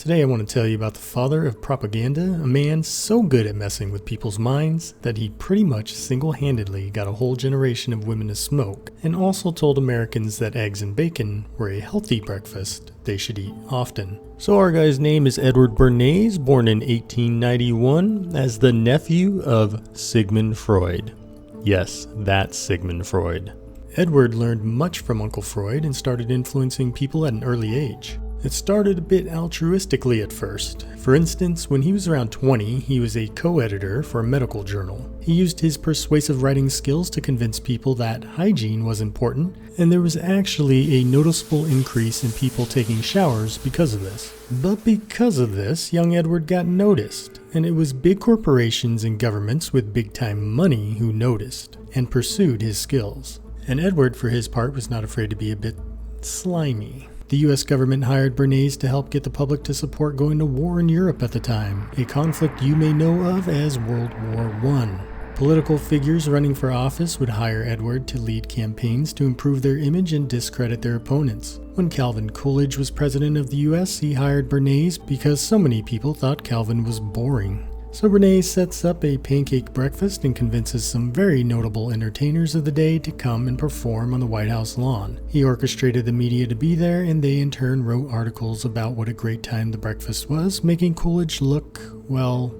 Today I want to tell you about the father of propaganda, a man so good at messing with people's minds that he pretty much single-handedly got a whole generation of women to smoke, and also told Americans that eggs and bacon were a healthy breakfast they should eat often. So our guy's name is Edward Bernays, born in 1891 as the nephew of Sigmund Freud. Yes, that's Sigmund Freud. Edward learned much from Uncle Freud and started influencing people at an early age. It started a bit altruistically at first. For instance, when he was around 20, he was a co-editor for a medical journal. He used his persuasive writing skills to convince people that hygiene was important, and there was actually a noticeable increase in people taking showers because of this. But because of this, young Edward got noticed, and it was big corporations and governments with big-time money who noticed and pursued his skills. And Edward, for his part, was not afraid to be a bit slimy. The US government hired Bernays to help get the public to support going to war in Europe at the time, a conflict you may know of as World War I. Political figures running for office would hire Edward to lead campaigns to improve their image and discredit their opponents. When Calvin Coolidge was president of the US, he hired Bernays because so many people thought Calvin was boring. So Bernays sets up a pancake breakfast and convinces some very notable entertainers of the day to come and perform on the White House lawn. He orchestrated the media to be there, and they in turn wrote articles about what a great time the breakfast was, making Coolidge look, well,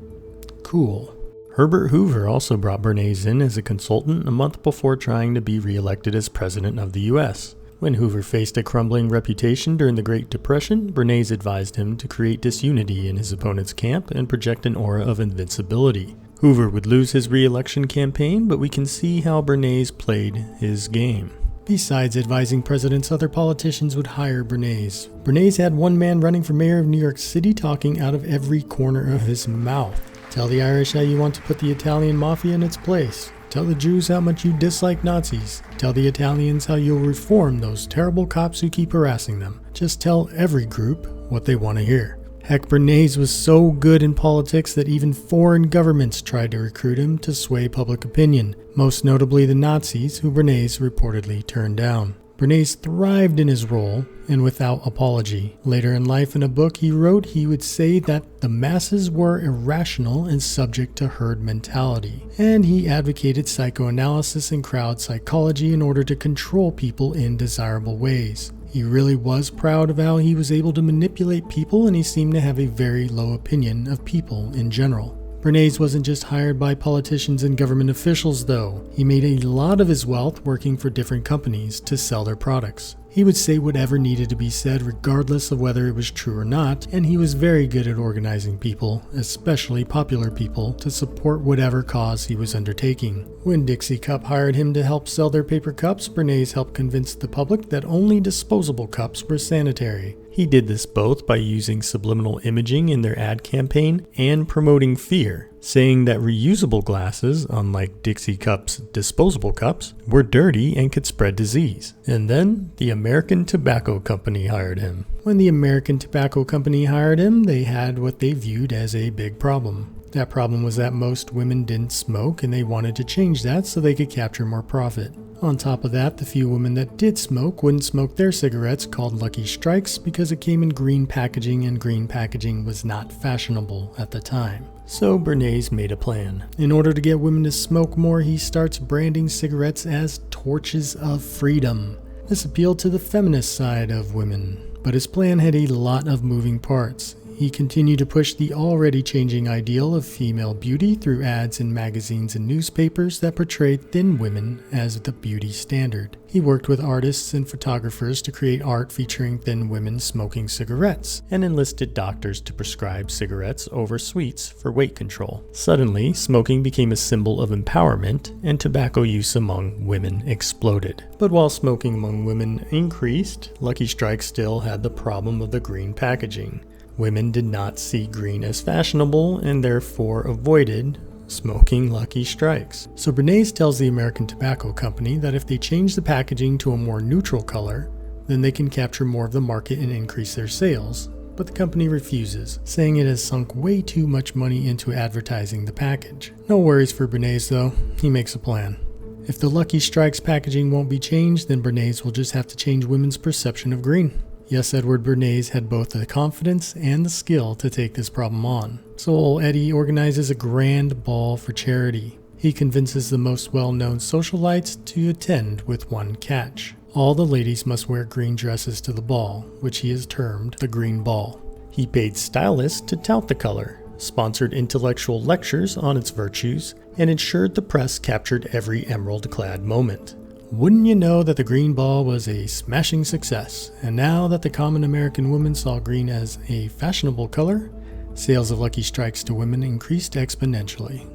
cool. Herbert Hoover also brought Bernays in as a consultant a month before trying to be re-elected as president of the US. When Hoover faced a crumbling reputation during the Great Depression, Bernays advised him to create disunity in his opponent's camp and project an aura of invincibility. Hoover would lose his re-election campaign, but we can see how Bernays played his game. Besides advising presidents, other politicians would hire Bernays. Bernays had one man running for mayor of New York City talking out of every corner of his mouth. Tell the Irish how you want to put the Italian mafia in its place. Tell the Jews how much you dislike Nazis. Tell the Italians how you'll reform those terrible cops who keep harassing them. Just tell every group what they want to hear. Heck, Bernays was so good in politics that even foreign governments tried to recruit him to sway public opinion, most notably the Nazis, who Bernays reportedly turned down. Bernays thrived in his role, and without apology. Later in life, in a book he wrote, he would say that the masses were irrational and subject to herd mentality, and he advocated psychoanalysis and crowd psychology in order to control people in desirable ways. He really was proud of how he was able to manipulate people, and he seemed to have a very low opinion of people in general. Bernays wasn't just hired by politicians and government officials, though. He made a lot of his wealth working for different companies to sell their products. He would say whatever needed to be said regardless of whether it was true or not, and he was very good at organizing people, especially popular people, to support whatever cause he was undertaking. When Dixie Cup hired him to help sell their paper cups, Bernays helped convince the public that only disposable cups were sanitary. He did this both by using subliminal imaging in their ad campaign and promoting fear, saying that reusable glasses, unlike Dixie Cup's disposable cups, were dirty and could spread disease. And then the American Tobacco Company hired him. When the American Tobacco Company hired him, they had what they viewed as a big problem. That problem was that most women didn't smoke, and they wanted to change that so they could capture more profit. On top of that, the few women that did smoke wouldn't smoke their cigarettes called Lucky Strikes because it came in green packaging, and green packaging was not fashionable at the time. So Bernays made a plan. In order to get women to smoke more, he starts branding cigarettes as torches of freedom. This appealed to the feminist side of women, but his plan had a lot of moving parts. He continued to push the already changing ideal of female beauty through ads in magazines and newspapers that portrayed thin women as the beauty standard. He worked with artists and photographers to create art featuring thin women smoking cigarettes, and enlisted doctors to prescribe cigarettes over sweets for weight control. Suddenly, smoking became a symbol of empowerment, and tobacco use among women exploded. But while smoking among women increased, Lucky Strike still had the problem of the green packaging. Women did not see green as fashionable and therefore avoided smoking Lucky Strikes. So Bernays tells the American Tobacco Company that if they change the packaging to a more neutral color, then they can capture more of the market and increase their sales. But the company refuses, saying it has sunk way too much money into advertising the package. No worries for Bernays though, he makes a plan. If the Lucky Strikes packaging won't be changed, then Bernays will just have to change women's perception of green. Yes, Edward Bernays had both the confidence and the skill to take this problem on. So old Eddie organizes a grand ball for charity. He convinces the most well-known socialites to attend with one catch. All the ladies must wear green dresses to the ball, which he has termed the Green Ball. He paid stylists to tout the color, sponsored intellectual lectures on its virtues, and ensured the press captured every emerald-clad moment. Wouldn't you know that the green ball was a smashing success, and now that the common American woman saw green as a fashionable color, sales of Lucky Strikes to women increased exponentially.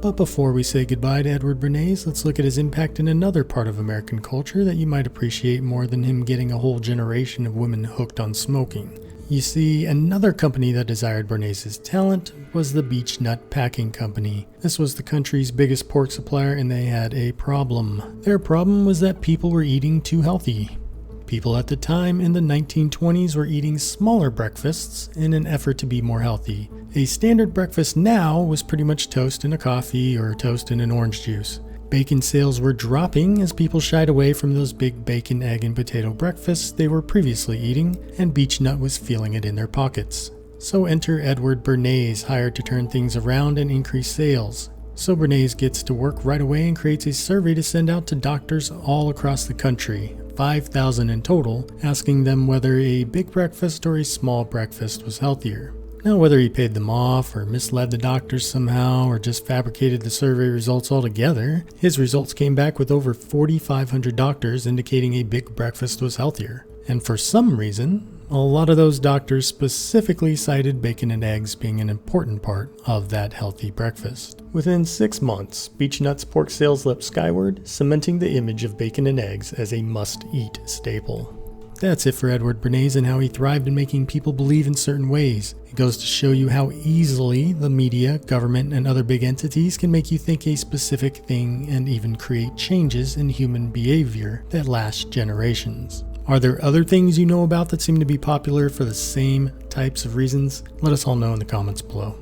But before we say goodbye to Edward Bernays, let's look at his impact in another part of American culture that you might appreciate more than him getting a whole generation of women hooked on smoking. You see, another company that desired Bernays' talent was the Beech Nut Packing Company. This was the country's biggest pork supplier, and they had a problem. Their problem was that people were eating too healthy. People at the time in the 1920s were eating smaller breakfasts in an effort to be more healthy. A standard breakfast now was pretty much toast and a coffee or toast and an orange juice. Bacon sales were dropping as people shied away from those big bacon, egg, and potato breakfasts they were previously eating, and Beech Nut was feeling it in their pockets. So enter Edward Bernays, hired to turn things around and increase sales. So Bernays gets to work right away and creates a survey to send out to doctors all across the country, 5,000 in total, asking them whether a big breakfast or a small breakfast was healthier. Now, whether he paid them off or misled the doctors somehow or just fabricated the survey results altogether, his results came back with over 4,500 doctors indicating a big breakfast was healthier. And for some reason, a lot of those doctors specifically cited bacon and eggs being an important part of that healthy breakfast. Within 6 months, Beech Nut's pork sales leapt skyward, cementing the image of bacon and eggs as a must-eat staple. That's it for Edward Bernays and how he thrived in making people believe in certain ways. It goes to show you how easily the media, government, and other big entities can make you think a specific thing and even create changes in human behavior that last generations. Are there other things you know about that seem to be popular for the same types of reasons? Let us all know in the comments below.